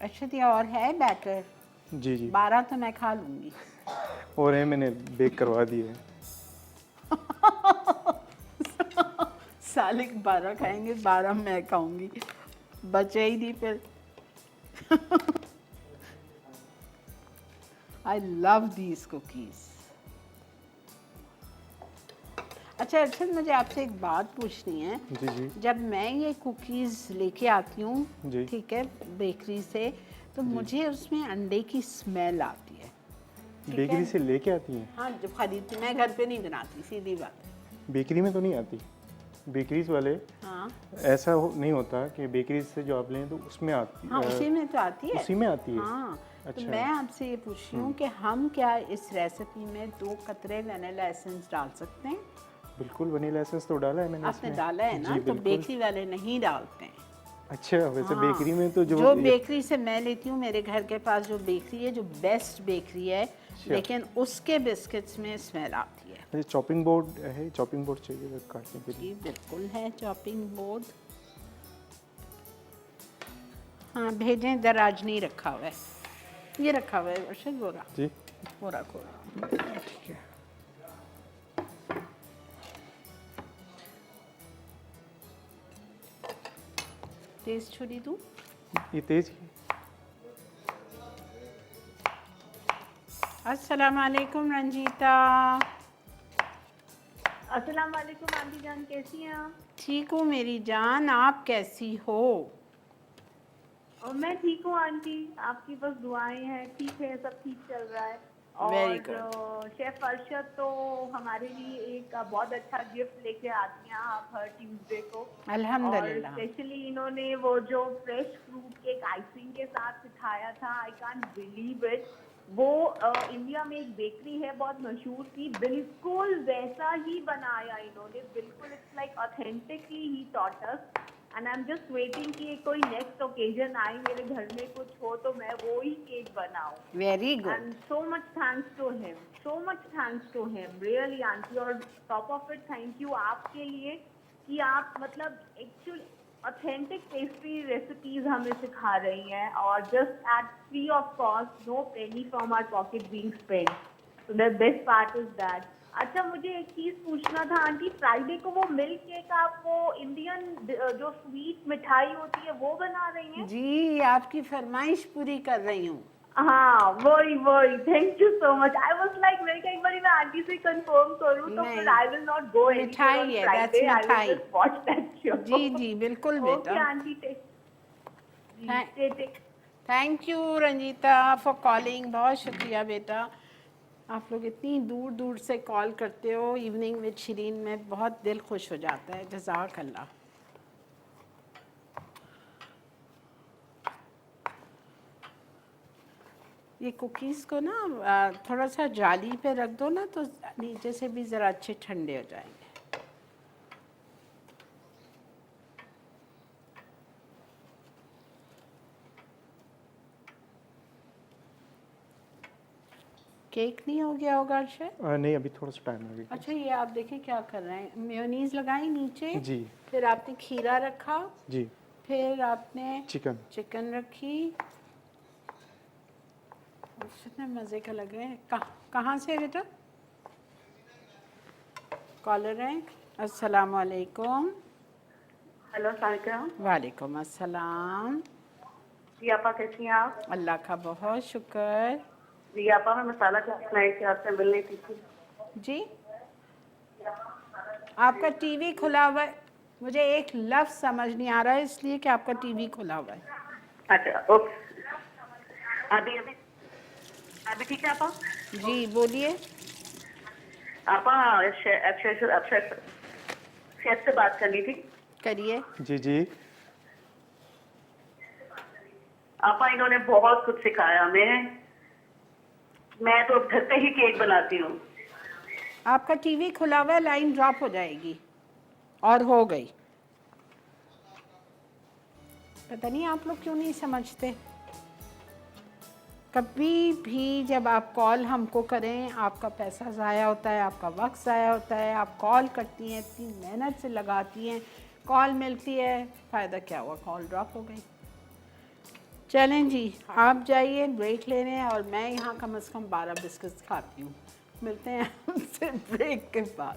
अच्छा दिया, और है बैटर? जी जी। 12 तो मैं खा लूँगी। और है, मैंने बेक करवा दिए। सालिक 12 खाएंगे, 12 मैं खाऊंगी, बचे ही नहीं फिर। I love these cookies. अच्छा अर्शद, मुझे आपसे एक बात पूछनी है। जी जी। जब मैं ये कुकीज़ लेके आती हूँ, जी। ठीक है, बेकरी से, तो मुझे उसमें अंडे की स्मेल आती है। बेकरी से लेके आती हैं? हाँ, जब खरीदती, मैं घर पे नहीं बनाती, सीधी बात है। बेकरी में तो नहीं आती। बेकरीज वाले हाँ ऐसा नहीं होता कि बेकरीज से जो आप लें तो उसमें आती। हाँ, उसी में तो आती है। उसी में आती है। हाँ। तो अच्छा। मैं आपसे ये पूछ रही हूँ कि हम क्या इस रेसिपी में 2 कतरे वनीला एसेंस डाल सकते हैं? बिल्कुल, वनीला एसेंस तो डाला है मैंने आपने इसमें। डाला है ना? जी, तो बिल्कुल। बेकरी वाले नहीं डालते हैं। अच्छा, वैसे हाँ। बेकरी में तो जो बेकरी से मैं लेती हूँ, मेरे घर के पास जो बेकरी है, जो बेस्ट बेकरी है, लेकिन उसके बिस्किट्स में स्मेल आती है। चॉपिंग बोर्ड है, चॉपिंग बोर्ड चाहिए काटने के लिए? जी बिल्कुल है चॉपिंग बोर्ड। हाँ भेजें, दराज नहीं रखा हुआ है, ये रखा हुआ है अर्शद, बोरा जी। वो रखो। ठीक है। तेज छुरी दूँ? ये तेज। अस्सलाम वालेकुम रंजीता। अस्सलाम वालेकुम आंटी जान, कैसी हैं आप? ठीक हूँ मेरी जान, आप कैसी हो? और मैं ठीक हूँ आंटी, आपकी बस दुआएं हैं। ठीक है, सब ठीक चल रहा है। Very और शेफ अर्शद तो हमारे लिए एक बहुत अच्छा गिफ्ट लेके आती हैं आप हर ट्यूसडे को। अल्हम्दुलिल्लाह। और स्पेशली इन्होंने वो जो फ्रेश फ्रूट केक आइसिंग के साथ सिखाया था, आई कांट बिलीव इट। वो इंडिया में एक बेकरी है बहुत मशहूर सी, बिल्कुल वैसा ही बनाया इन्होंने, बिल्कुल it's like authentically he taught us. And I am just waiting कि कोई नेक्स्ट ओकेजन आए, मेरे घर में कुछ हो तो मैं वो ही केक बनाऊं। Very good. And so much thanks to him, so much thanks to him, really auntie. और top of it thank you आपके लिए कि आप मतलब एक्चुअल ऑथेंटिक पेस्ट्री रेसिपीज हमें सिखा रही हैं, और just at free of cost, no penny from our pocket being spent. So the best part is that. अच्छा, मुझे एक चीज पूछना था आंटी, फ्राइडे को वो मिल्क केक, आप वो इंडियन जो स्वीट मिठाई होती है वो बना रही हैं? जी, आपकी फरमाइश पूरी कर रही हूँ। हाँ, वही thank you so much. I was like, मैं कई बार मैं आंटी से कंफर्म करूं तो फिर I will not go any mithai है, that's mithai. Watch that show. जी जी बिल्कुल बेटा। Okay auntie, take thank you Ranjita for calling, बहुत शुक्रिया बेटा। आप लोग इतनी दूर दूर से कॉल करते हो इवनिंग विद शिरीन में, बहुत दिल खुश हो जाता है। जज़ाक अल्लाह। ये कुकीज़ को ना थोड़ा सा जाली पे रख दो ना, तो नीचे से भी ज़रा अच्छे ठंडे हो जाएंगे। केक नहीं हो गया होगा अर्शद? नहीं, अभी थोड़ा सा टाइम लगेगा। अच्छा, ये आप देखें क्या कर रहे हैं। मेयोनीज लगाई नीचे जी फिर आपने खीरा रखा, जी, फिर आपने चिकन रखी। कितने मज़े का लग रहे हैं। कहाँ से है बेटा? कॉलर हैं। अस्सलाम वालेकुम। हेलो सलाम। वालेकुम अस्सलाम। जी आपा कैसी हैं आप? अल्लाह का बहुत शुक्र। जी आपा मैं मसाला चाट बनाई थी, आपसे मिलनी थी। जी आपका टीवी खुला हुआ है, मुझे एक लफ्ज़ समझ नहीं आ रहा है इसलिए कि आपका टीवी खुला हुआ है। अच्छा ओके, अभी अभी अभी ठीक है आपा? जी बोलिए। आपा शेफ से बात करनी थी। करिए। जी जी। आपा इन्होंने बहुत कुछ सिखाया हमें। मैं तो घर पे ही केक बनाती हूँ। आपका टीवी खुला हुआ है, लाइन ड्रॉप हो जाएगी। और हो गई। पता नहीं आप लोग क्यों नहीं समझते। कभी भी जब आप कॉल हमको करें, आपका पैसा ज़ाया होता है, आपका वक्त ज़ाया होता है। आप कॉल करती हैं, इतनी मेहनत से लगाती हैं, कॉल मिलती है, फ़ायदा क्या हुआ, कॉल ड्रॉप हो गई। चलें जी, आप जाइए ब्रेक लेने और मैं यहाँ कम से कम 12 बिस्किट्स खाती हूँ। मिलते हैं आपसे ब्रेक के बाद।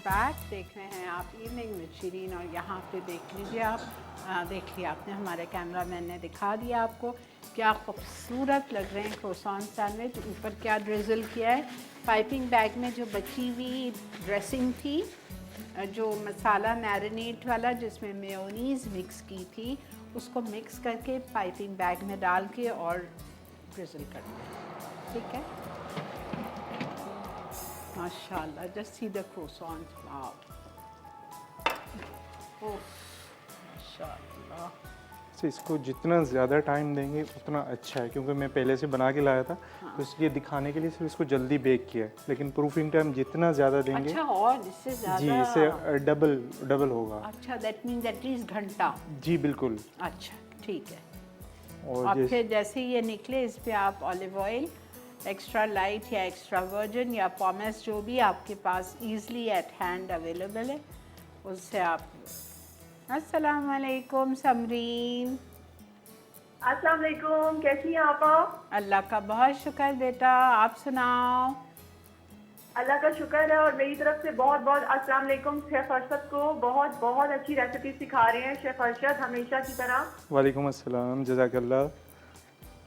बैक देख रहे हैं आप इवनिंग विद शिरीन, और यहाँ पे देख लीजिए आप, देखिए आपने, हमारे कैमरामैन ने दिखा दिया आपको क्या खूबसूरत लग रहे हैं क्रोसान सैंडविच। ऊपर क्या ड्रिजल किया है, पाइपिंग बैग में जो बची हुई ड्रेसिंग थी, जो मसाला मैरिनेट वाला जिसमें मेयोनीज़ मिक्स की थी, उसको मिक्स करके पाइपिंग बैग में डाल के और ड्रिजल कर दिया। ठीक है, माशाल्लाह, just see the croissants, wow, माशाल्लाह। तो इसको जितना ज़्यादा टाइम देंगे उतना अच्छा है, क्योंकि मैं पहले से बना के लाया था। हाँ। तो इसलिए दिखाने के लिए सिर्फ इसको जल्दी बेक किया है, लेकिन प्रूफिंग टाइम जितना ज़्यादा देंगे, अच्छा, और इससे ज़्यादा जी, इससे डबल होगा। अच्छा, दैट मीन्स एटलीस्ट घंटा। जी बिल्कुल। अच्छा ठीक है। और फिर जैसे ये निकले, इस पर आप ऑलिव ऑयल एक्स्ट्रा लाइट या एक्स्ट्रा वर्जिन या पॉमेस, जो भी आपके पास ईज़िली एट हैंड अवेलेबल है, उससे आप। अस्सलाम वालेकुम समरीन। अस्सलाम वालेकुम, कैसी हैं आप? अल्लाह का बहुत शुक्र बेटा, आप सुनाओ। अल्लाह का शुक्र है, और मेरी तरफ से बहुत बहुत अस्सलाम वालेकुम। शेफ़ अरशद को बहुत बहुत अच्छी रेसिपी सिखा रहे हैं शेफ़ अरशद, हमेशा की तरह। वालेकुम अस्सलाम, जज़ाकल्लाह।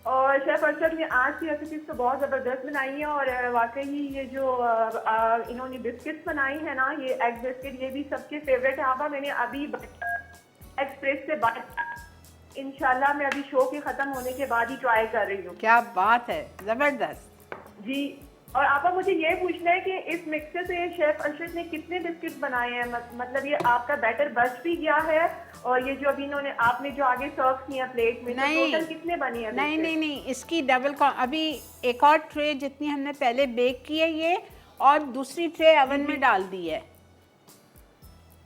और शेफ़ अरशद ने आज की रेसिपीज तो बहुत ज़बरदस्त बनाई है, और वाकई ये जो इन्होंने बिस्किट्स बनाई है ना, ये एग बिस्किट, ये भी सबके फेवरेट है। आपा मैंने अभी एक्सप्रेस से बात, इंशाल्लाह मैं अभी शो के ख़त्म होने के बाद ही ट्राई कर रही हूँ। क्या बात है, ज़बरदस्त जी। और आपा मुझे ये पूछना है कि इस मिक्सर से शेफ़ अरशद ने कितने बिस्किट बनाए हैं? मतलब ये आपका बैटर बच भी गया है, और ये जो अभी इन्होंने आपने जो आगे सर्व किया प्लेट में, नहीं, तो टोटल कितने बनी है? नहीं, इसकी डबल अभी एक और ट्रे जितनी हमने पहले बेक की है ये, और दूसरी ट्रे ओवन में डाल दी है।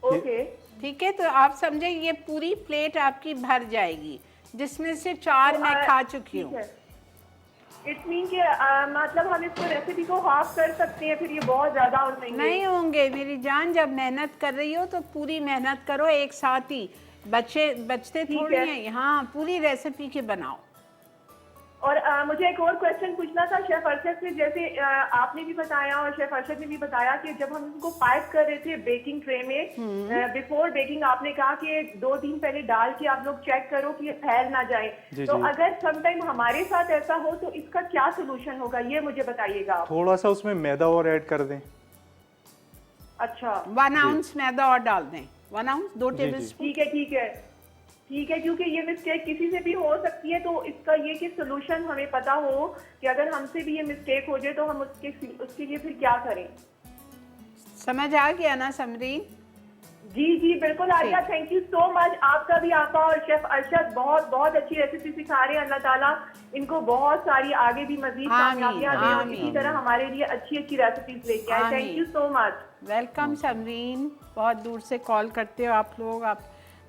ओके ठीक है, तो आप समझे ये पूरी प्लेट आपकी भर जाएगी, जिसमें से 4 मैं खा चुकी हूँ। इट मीन कि मतलब हम इसको रेसिपी को हाफ कर सकते हैं, फिर ये बहुत ज़्यादा हो जाएंगे। नहीं होंगे मेरी जान, जब मेहनत कर रही हो तो पूरी मेहनत करो एक साथ ही, बचते थोड़ी हैं। हाँ, पूरी रेसिपी के बनाओ। और मुझे एक और क्वेश्चन पूछना था शेफ अरशद से, जैसे आपने भी बताया और शेफ अरशद ने भी बताया कि जब हम इनको पाइप कर रहे थे बेकिंग ट्रे में, बिफोर बेकिंग आपने कहा कि 2 दिन पहले डाल के आप लोग चेक करो कि ये फैल ना जाए। तो अगर समटाइम हमारे साथ ऐसा हो तो इसका क्या सोल्यूशन होगा, ये मुझे बताइएगा आप। थोड़ा सा उसमें मैदा और ऐड कर दें। अच्छा, 1 आउंस मैदा और डाल दें, 1 आउंस 2 टेबल स्पून। ठीक है ठीक है ठीक है, क्योंकि ये मिस्टेक किसी से भी हो सकती है, तो इसका ये कि सोल्यूशन हमें पता हो कि अगर हमसे भी ये मिस्टेक हो जाए तो हम उसके लिए फिर क्या करें। समझ आ गया ना समरीन? जी जी बिल्कुल आ गया। Thank you so much. आपका भी आपा और शेफ अरशद बहुत बहुत अच्छी रेसिपी सिखा रहे हैं। अल्लाह ताला इनको बहुत सारी आगे भी मजीद कामयाबियां दें और इसी तरह हमारे लिए अच्छी अच्छी रेसिपीज लेके आए। Thank you so much. Welcome Samreen, बहुत दूर से कॉल करते हो आप लोग। आप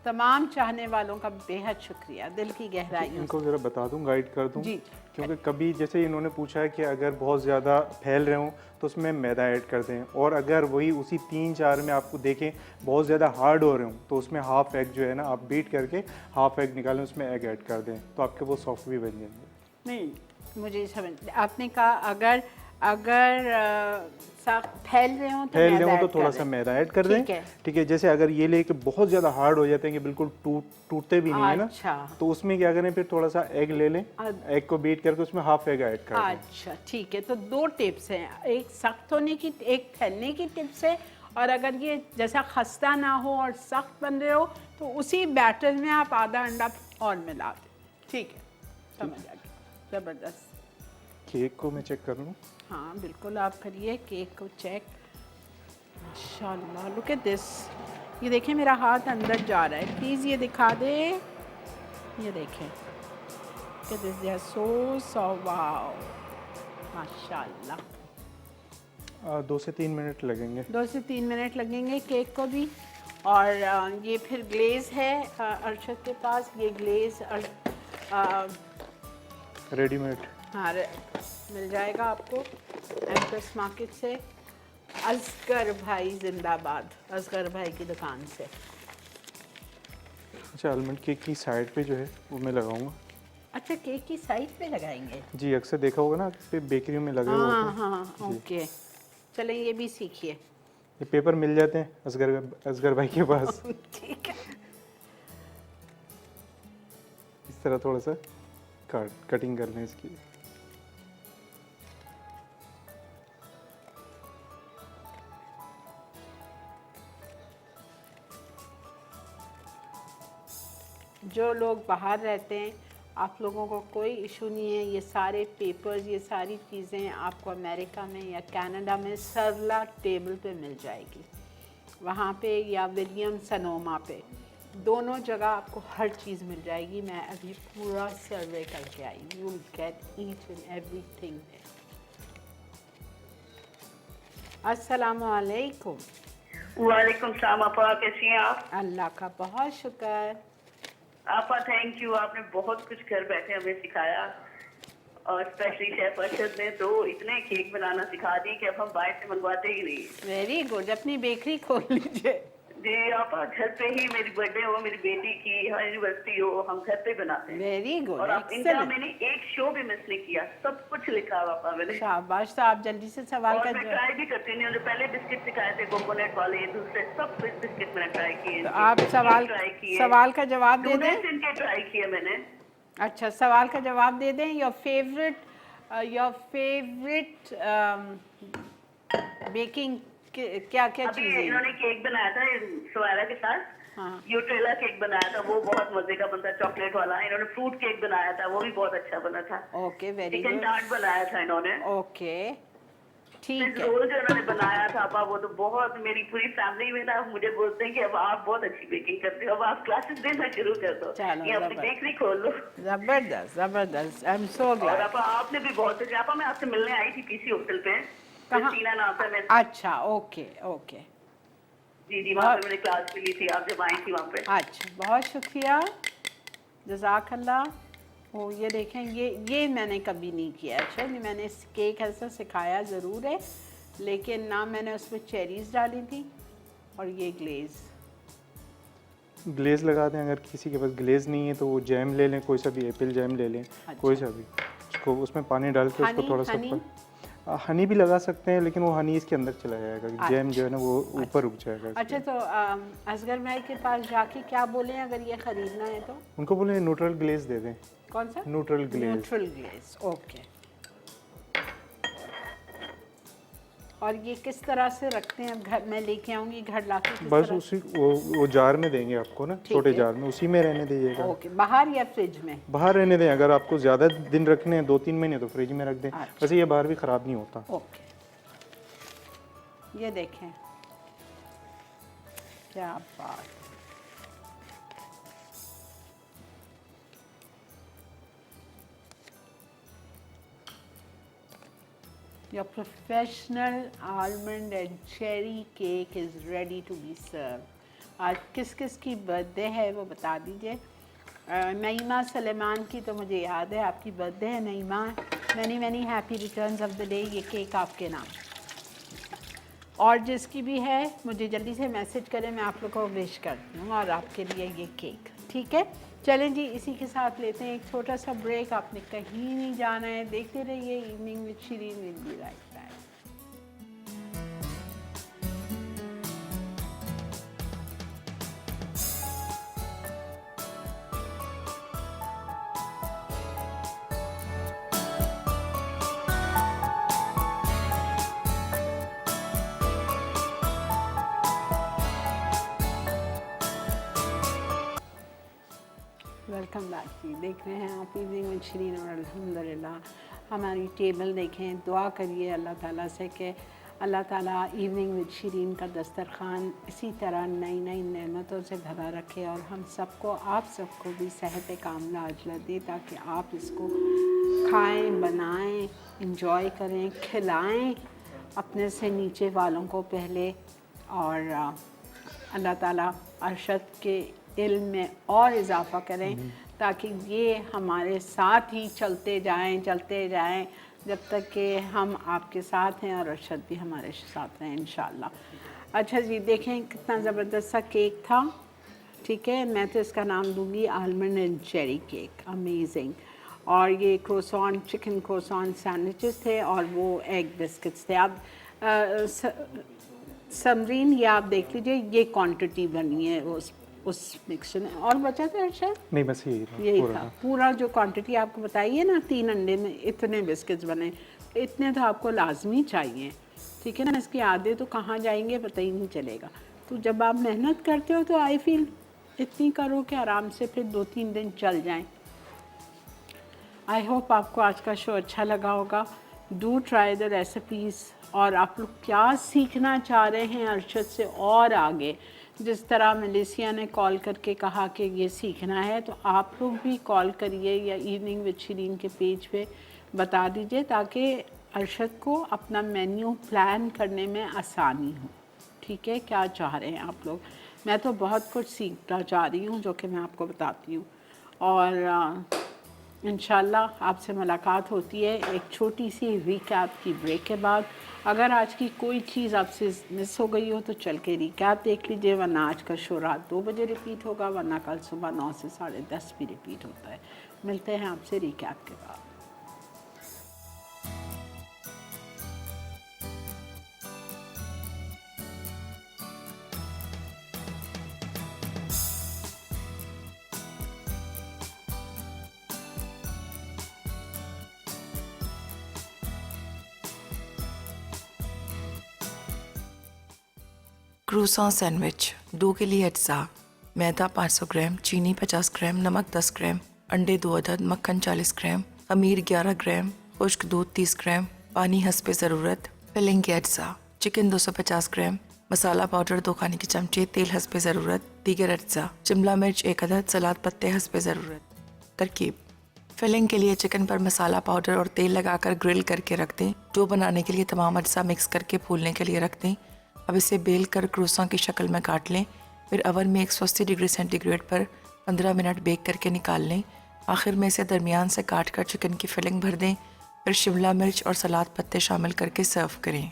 तमाम चाहने वालों का बेहद शुक्रिया, दिल की गहराइयों से। इनको ज़रा बता दूं, गाइड कर दूं, जी। क्योंकि कभी जैसे इन्होंने पूछा है कि अगर बहुत ज़्यादा फैल रहे हों तो उसमें मैदा ऐड कर दें, और अगर वही उसी 3-4 में आपको देखें बहुत ज़्यादा हार्ड हो रहे हों तो उसमें हाफ एग जो है ना, आप बीट करके हाफ एग निकालें, उसमें एग ऐड कर दें तो आपके वो सॉफ्ट भी बन जाएंगे। नहीं मुझे समझ, आपने कहा अगर फैल रहे हो तो थोड़ा सा मैदा ऐड कर दें। ठीक है, जैसे अगर ये लेके बहुत ज़्यादा हार्ड हो जाते हैं कि बिल्कुल टूटते भी नहीं है ना, तो उसमें क्या करें, फिर थोड़ा सा एग ले लें, एग को बीट करके उसमें हाफ एग ऐड कर दें। अच्छा ठीक है, तो 2 टिप्स हैं, एक सख्त होने की, एक फैलने की टिप्स है, और अगर ये जैसा खस्ता ना हो और सख्त बन रहे हो तो उसी बैटर में आप आधा अंडा और मिला दें। ठीक है, समझ आ गया, ज़बरदस्त। केक को मैं चेक कर लूँ? हाँ बिल्कुल, आप करिए केक को चेक। माशाल्लाह, लुक एट दिस। ये देखें मेरा हाथ अंदर जा रहा है, प्लीज़ ये दिखा दे। ये देखें, कि this they are so soft, wow माशाल्लाह। 2 से 3 मिनट लगेंगे। 2 से 3 मिनट लगेंगे केक को भी। और ये फिर ग्लेज़ है अरशद के पास, ये ग्लेज़ रेडीमेड हाँ मिल जाएगा आपको एम्प्रेस मार्केट से। असगर भाई जिंदाबाद, असगर भाई की दुकान से। अच्छा, आलमंड केक की साइड पे जो है वो मैं लगाऊंगा। अच्छा, केक की साइड पे लगाएंगे? जी, अक्सर देखा होगा ना पे बेकरियों में लगे हुए होते हैं। हाँ ओके, चलें ये भी सीखिए। ये पेपर मिल जाते हैं असगर भाई के पास। ठीक है, इस तरह थोड़ा सा कटिंग कर लें इसकी। जो लोग बाहर रहते हैं, आप लोगों को कोई इशू नहीं है। ये सारे पेपर्स, ये सारी चीज़ें आपको अमेरिका में या कनाडा में सरला टेबल पे मिल जाएगी, वहाँ पे या विलियम सनोमा पे, दोनों जगह आपको हर चीज़ मिल जाएगी। मैं अभी पूरा सर्वे करके I, you will get each and everything. अस्सलामु अलैकुम। वालेकुम सलाम। आपा कैसी हैं आप? अल्लाह का बहुत शुक्र। आपा थैंक यू, आपने बहुत कुछ घर बैठे हमें सिखाया, और स्पेशली शेफ अरशद ने तो इतने केक बनाना सिखा दिए कि अब हम बाहर से मंगवाते ही नहीं। वेरी गुड, अपनी बेकरी खोल लीजिए। जी आपा, घर पे ही मेरी बर्थडे हो, मेरी बेटी की यूनिवर्सिटी हो, हम घर पे बनाते हैं। वेरी गुड, और अब इनका मैंने एक शो भी मिस नहीं किया, सब कुछ लिखा पापा मैंने। शाबाश। तो आप जल्दी से सवाल का मैं ट्राई भी करती नहीं, जो पहले बिस्किट सिखाए थे कोकोनट वाले, दूसरे सब बिस्किट मैंने ट्राई किए। तो आप सवाल का जवाब दे दें। इनके ट्राई किए मैंने। अच्छा, सवाल का जवाब दे दें। योर फेवरेट बेकिंग क्या क्या चीज़ें? इन्होंने केक बनाया था सवारा के साथ, हाँ। यूट्रेला केक बनाया था, वो बहुत मजे का बनता, चॉकलेट वाला। इन्होंने फ्रूट केक बनाया था, वो भी बहुत अच्छा बना था। Okay, very chicken good. Tart बनाया था इन्होंने। ओके ठीक है। रोल जो इन्होंने बनाया था आपा, वो तो बहुत, मेरी पूरी फैमिली में ना मुझे बोलते हैं कि अब आप बहुत अच्छी बेकिंग करते हो, अब आप क्लासेस देना शुरू कर दो, ये अपनी बेकरी खोल लो। जबरदस्त जबरदस्त, आई एम सो ग्लैड। और आपा आपने भी बहुत अच्छा। आपा मैं आपसे मिलने आई थी पीसी होटल पे, क्रिस्टीना नाम था मैं। अच्छा ओके ओके, जी वहाँ पे मैंने क्लास भी ली थी, आप जब आई थी वहाँ पे। अच्छा, बहुत शुक्रिया, जज़ाकल्लाह। ओ ये देखें, ये मैंने कभी नहीं किया। अच्छा, मैंने केक ऐसा सिखाया ज़रूर है, लेकिन ना मैंने उसमें चेरीज़ डाली थी, और ये ग्लेज़ लगा दें। अगर किसी के पास ग्लेज़ नहीं है तो वो जैम ले लें, कोई सा भी एप्पल जैम ले लें। अच्छा। कोई सा भी उसको उसमें पानी डाल के उसको थोड़ा सा हनी हनी भी लगा सकते हैं, लेकिन वो हनी इसके अंदर चला जाएगा, जैम जो है ना वो ऊपर रुक जाएगा। अच्छा, तो असगर भाई के पास जाके क्या बोलें अगर ये ख़रीदना है तो? उनको बोले न्यूट्रल ग्लेज दे दें। कौन सा? Neutral glaze. Neutral glaze, okay. और ये किस तरह से रखते हैं? घर मैं लेके आऊँगी, घर लाके किस बस तरह? उसी वो जार में देंगे आपको ना, छोटे जार में, उसी में रहने दीजिएगा। ओके, बाहर या फ्रिज में? बाहर रहने दें। अगर आपको ज़्यादा दिन रखने हैं, 2-3 महीने, तो फ्रिज में रख दें। अच्छा। वैसे ये बाहर भी ख़राब नहीं होता। ओके, ये देखें क्या बात। Your professional almond and cherry cake is ready to be served. आज किस किस की बर्थडे है वो बता दीजिए। नईमा सलेमान की तो मुझे याद है, आपकी बर्थडे है Naima. Many many happy returns of the day. ये केक आपके नाम। और जिसकी भी है मुझे जल्दी से मैसेज करें, मैं आप लोग को विश करती हूँ और आपके लिए ये केक, ठीक है। चलें जी, इसी के साथ लेते हैं एक छोटा सा ब्रेक। आपने कहीं नहीं जाना है, देखते रहिए evening with Shireen, will be right back. Welcome back जी। देख रहे हैं आप इवनिंग विद शिरीन और अल्हम्दुलिल्लाह हमारी टेबल देखें। दुआ करिए अल्लाह ताला से कि अल्लाह ताला इवनिंग विद शिरीन का दस्तरखान इसी तरह नई नई नेमतों से भरा रखे और हम सबको, आप सबको भी सेहत कामला अजला दे, ताकि आप इसको खाएं, बनाएं, इंजॉय करें, खिलाएं अपने से नीचे वालों को पहले। और अल्लाह ताला अरशद के इल्म में और इजाफ़ा करें, ताकि ये हमारे साथ ही चलते जाएं जब तक कि हम आपके साथ हैं और अरशद भी हमारे साथ हैं इंशाअल्लाह। अच्छा जी, देखें कितना ज़बरदस्त सा केक था, ठीक है। मैं तो इसका नाम दूँगी almond and cherry cake, amazing. और ये क्रोसान, चिकन क्रोसान सैंडविचेस थे और वो एग बिस्किट्स थे। आप समरीन, ये आप देख लीजिए, ये क्वांटिटी बनी है उस मिक्सचर में। और बचा था अर्शद? नहीं, बस यही था पूरा जो क्वांटिटी आपको बताइए ना। 3 अंडे में इतने बिस्किट्स बने, इतने तो आपको लाजमी चाहिए, ठीक है ना। इसके आधे तो कहाँ जाएंगे पता ही नहीं चलेगा। तो जब आप मेहनत करते हो तो आई फील इतनी करो कि आराम से फिर 2-3 दिन चल जाएं। आई होप आपको आज का शो अच्छा लगा होगा। Do try the recipes. और आप लोग क्या सीखना चाह रहे हैं अरशद से और आगे, जिस तरह मलेशिया ने कॉल करके कहा कि ये सीखना है, तो आप लोग भी कॉल करिए या इवनिंग विद शिरीन के पेज पे बता दीजिए, ताकि अरशद को अपना मेन्यू प्लान करने में आसानी हो, ठीक है। क्या चाह रहे हैं आप लोग? मैं तो बहुत कुछ सीखना चाह रही हूँ, जो कि मैं आपको बताती हूँ। और इंशाल्लाह आपसे मुलाकात होती है एक छोटी सी रिकैप की ब्रेक के बाद। अगर आज की कोई चीज़ आपसे मिस हो गई हो तो चल के रिकैप देख लीजिए, वरना आज का शो रात 2 बजे रिपीट होगा, वरना कल सुबह 9 से 10:30 भी रिपीट होता है। मिलते हैं आपसे रिकैप के बाद। क्रूसान सैंडविच। डो के लिए अज्जा: मैदा 500 ग्राम, चीनी 50 ग्राम, नमक 10 ग्राम, अंडे 2 अदद, मक्खन 40 ग्राम, खमीर 11 ग्राम, खुश्क दूध 30 ग्राम, पानी हस्बे ज़रूरत। फिलिंग के अज्जा: चिकन 250 ग्राम, मसाला पाउडर 2 खाने के चमचे, तेल हस्बे ज़रूरत। दीगर अज्जा: शिमला मिर्च 1 अदद, सलाद पत्ते हस्बे ज़रूरत। तरकीब: फिलिंग के लिए चिकन पर मसाला पाउडर और तेल लगाकर ग्रिल करके रख दें। डो बनाने के लिए तमाम अज्जा मिक्स करके फूलने के लिए रख दें। अब इसे बेल कर क्रोसान की शक्ल में काट लें। फिर ओवन में 180 डिग्री सेंटीग्रेड पर 15 मिनट बेक करके निकाल लें। आखिर में इसे दरमियान से काट कर चिकन की फिलिंग भर दें। फिर शिमला मिर्च और सलाद पत्ते शामिल करके सर्व करें।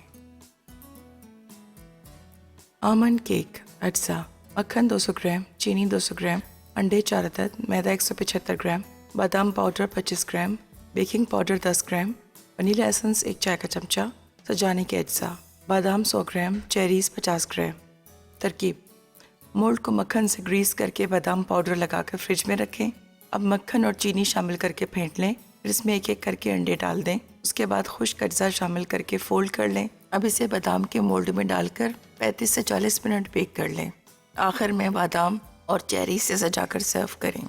Almond cake. अज्जा: मक्खन 200 ग्राम, चीनी 200 ग्राम, अंडे 4 अदद, मैदा 175 ग्राम, बादाम पाउडर 25 ग्राम, बेकिंग पाउडर 10 ग्राम, वनीला एसेंस 1 चाय का चमचा, सजाने के अज्जा, बादाम 100 ग्राम, चेरीज़ 50 ग्राम। तरकीब: मोल्ड को मक्खन से ग्रीस करके बादाम पाउडर लगाकर फ्रिज में रखें। अब मक्खन और चीनी शामिल करके फेंट लें, फिर इसमें एक एक करके अंडे डाल दें। उसके बाद खुश्क अज्जा शामिल करके फोल्ड कर लें। अब इसे बादाम के मोल्ड में डालकर 35 से 40 मिनट बेक कर लें। आखिर में बादाम और चेरी से सजाकर सर्व करें।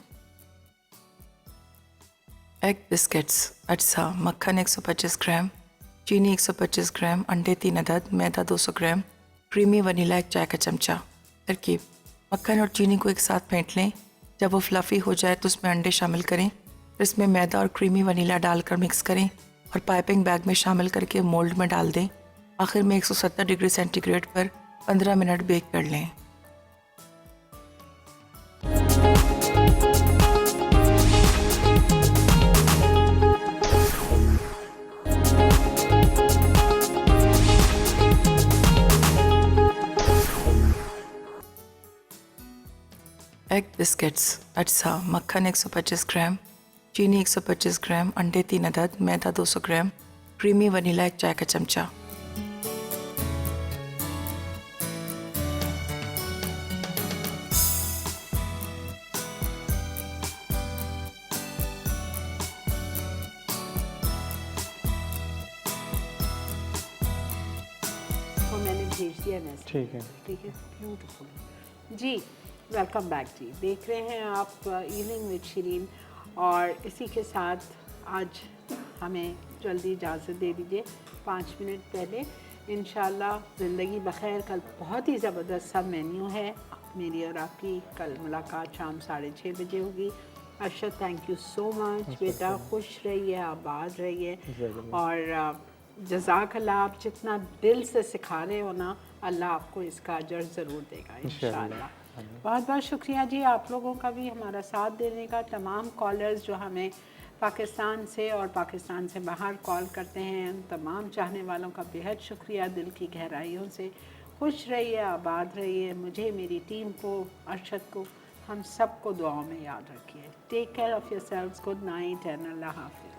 एग बिस्किट्स अज्जा: मक्खन 125 ग्राम, चीनी 125 ग्राम, अंडे 3 अदद, मैदा 200 ग्राम, क्रीमी वनीला 1 चाय का चमचा। तरकीब: मक्खन और चीनी को एक साथ फेंट लें। जब वो फ्लफ़ी हो जाए तो उसमें अंडे शामिल करें, फिर इसमें मैदा और क्रीमी वनीला डालकर मिक्स करें और पाइपिंग बैग में शामिल करके मोल्ड में डाल दें। आखिर में 170 डिग्री सेंटीग्रेड पर 15 मिनट बेक कर लें। एग बिस्किट्स अज्जा: मक्खन 125 ग्राम, चीनी 125 ग्राम, अंडे 3 अदद, मैदा 200 ग्राम, क्रीमी वनीला 1 चाय का चमचा। तो मैंने भेज दिया मैसेज। ठीक है। ठीक है, ब्यूटीफुल। जी वेलकम बैक जी। देख रहे हैं आप इवनिंग विद शिरीन, और इसी के साथ आज हमें जल्दी इजाज़त दे दीजिए 5 मिनट पहले। इंशाल्लाह ज़िंदगी बखैर कल बहुत ही ज़बरदस्त सा मेन्यू है मेरी और आपकी। कल मुलाकात शाम 6:30 बजे होगी। Arshad thank you so much बेटा, खुश रहिए, आबाद रहिए, और जज़ाकल्लाह। आप जितना दिल से सिखा रहे हो ना, अल्लाह आपको इसका अजर ज़रूर देगा इंशाल्लाह। बहुत बहुत शुक्रिया जी आप लोगों का भी हमारा साथ देने का। तमाम कॉलर्स जो हमें पाकिस्तान से और पाकिस्तान से बाहर कॉल करते हैं, उन तमाम चाहने वालों का बेहद शुक्रिया दिल की गहराइयों से। खुश रहिए, आबाद रहिए। मुझे, मेरी टीम को, अरशद को, हम सबको दुआओं में याद रखिए। Take care of yourselves. Good night and अल्लाह हाफ़िज़।